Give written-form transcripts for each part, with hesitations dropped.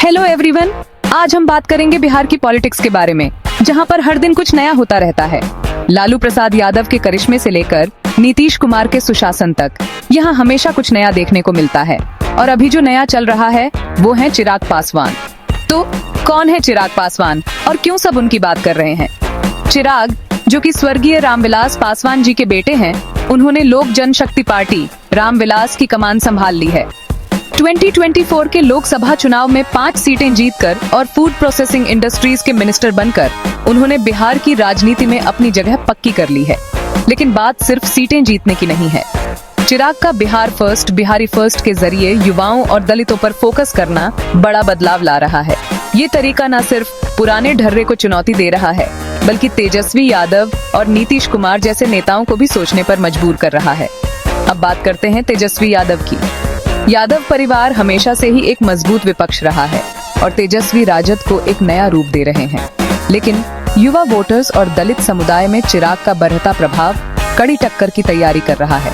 Hello everyone, आज हम बात करेंगे बिहार की पॉलिटिक्स के बारे में, जहां पर हर दिन कुछ नया होता रहता है। लालू प्रसाद यादव के करिश्मे से लेकर नीतीश कुमार के सुशासन तक यहाँ हमेशा कुछ नया देखने को मिलता है। और अभी जो नया चल रहा है वो है चिराग पासवान। तो कौन है चिराग पासवान और क्यों सब उनकी बात कर रहे हैं? चिराग, जो कि स्वर्गीय रामविलास पासवान जी के बेटे हैं, उन्होंने लोक जनशक्ति पार्टी रामविलास की कमान संभाल ली है। 2024 के लोकसभा चुनाव में 5 सीटें जीतकर और फूड प्रोसेसिंग इंडस्ट्रीज के मिनिस्टर बनकर उन्होंने बिहार की राजनीति में अपनी जगह पक्की कर ली है। लेकिन बात सिर्फ सीटें जीतने की नहीं है। चिराग का बिहार फर्स्ट, बिहारी फर्स्ट के जरिए युवाओं और दलितों पर फोकस करना बड़ा बदलाव ला रहा है। ये तरीका न सिर्फ पुराने ढर्रे को चुनौती दे रहा है, बल्कि तेजस्वी यादव और नीतीश कुमार जैसे नेताओं को भी सोचने पर मजबूर कर रहा है। अब बात करते हैं तेजस्वी यादव की। यादव परिवार हमेशा से ही एक मजबूत विपक्ष रहा है और तेजस्वी राजद को एक नया रूप दे रहे हैं। लेकिन युवा वोटर्स और दलित समुदाय में चिराग का बढ़ता प्रभाव कड़ी टक्कर की तैयारी कर रहा है।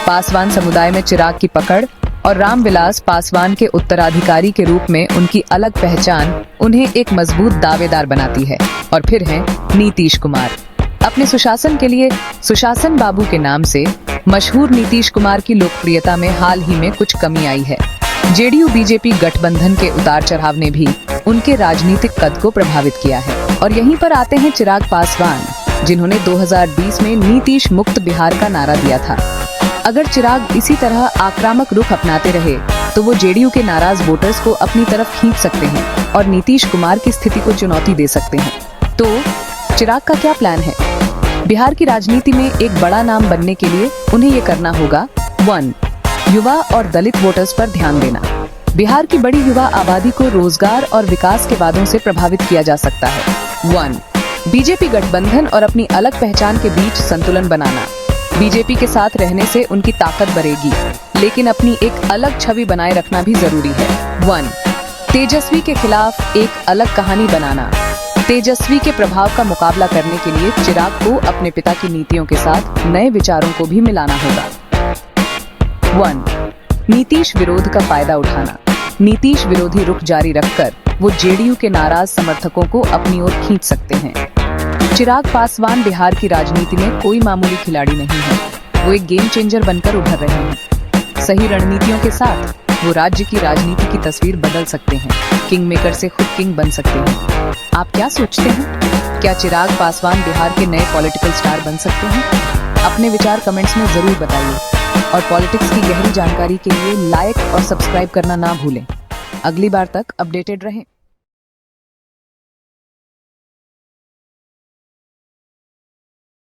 पासवान समुदाय में चिराग की पकड़ और रामविलास पासवान के उत्तराधिकारी के रूप में उनकी अलग पहचान उन्हें एक मजबूत दावेदार बनाती है। और फिर हैं नीतीश कुमार। अपने सुशासन के लिए सुशासन बाबू के नाम से मशहूर नीतीश कुमार की लोकप्रियता में हाल ही में कुछ कमी आई है। जेडीयू बीजेपी गठबंधन के उतार चढ़ाव ने भी उनके राजनीतिक कद को प्रभावित किया है। और यहीं पर आते हैं चिराग पासवान, जिन्होंने 2020 में नीतीश मुक्त बिहार का नारा दिया था। अगर चिराग इसी तरह आक्रामक रुख अपनाते रहे तो वो जेडीयू के नाराज वोटर्स को अपनी तरफ खींच सकते हैं और नीतीश कुमार की स्थिति को चुनौती दे सकते हैं। तो चिराग का क्या प्लान है? बिहार की राजनीति में एक बड़ा नाम बनने के लिए उन्हें ये करना होगा। 1. युवा और दलित वोटर्स पर ध्यान देना। बिहार की बड़ी युवा आबादी को रोजगार और विकास के वादों से प्रभावित किया जा सकता है। 1. बीजेपी गठबंधन और अपनी अलग पहचान के बीच संतुलन बनाना। बीजेपी के साथ रहने से उनकी ताकत बढ़ेगी, लेकिन अपनी एक अलग छवि बनाए रखना भी जरूरी है। 1. तेजस्वी के खिलाफ एक अलग कहानी बनाना। तेजस्वी के प्रभाव का मुकाबला करने के लिए चिराग को अपने पिता की नीतियों के साथ नए विचारों को भी मिलाना होगा। 1. नीतीश विरोध का फायदा उठाना। नीतीश विरोधी रुख जारी रखकर वो जेडीयू के नाराज समर्थकों को अपनी ओर खींच सकते हैं। चिराग पासवान बिहार की राजनीति में कोई मामूली खिलाड़ी नहीं है। वो एक गेम चेंजर बनकर उभर रहे हैं। सही रणनीतियों के साथ वो राज्य की राजनीति की तस्वीर बदल सकते हैं। किंग मेकर से खुद किंग बन सकते हैं। आप क्या सोचते हैं? क्या चिराग पासवान बिहार के नए पॉलिटिकल स्टार बन सकते हैं? अपने विचार कमेंट्स में जरूर बताइए और पॉलिटिक्स की गहरी जानकारी के लिए लाइक और सब्सक्राइब करना ना भूलें। अगली बार तक अपडेटेड रहें।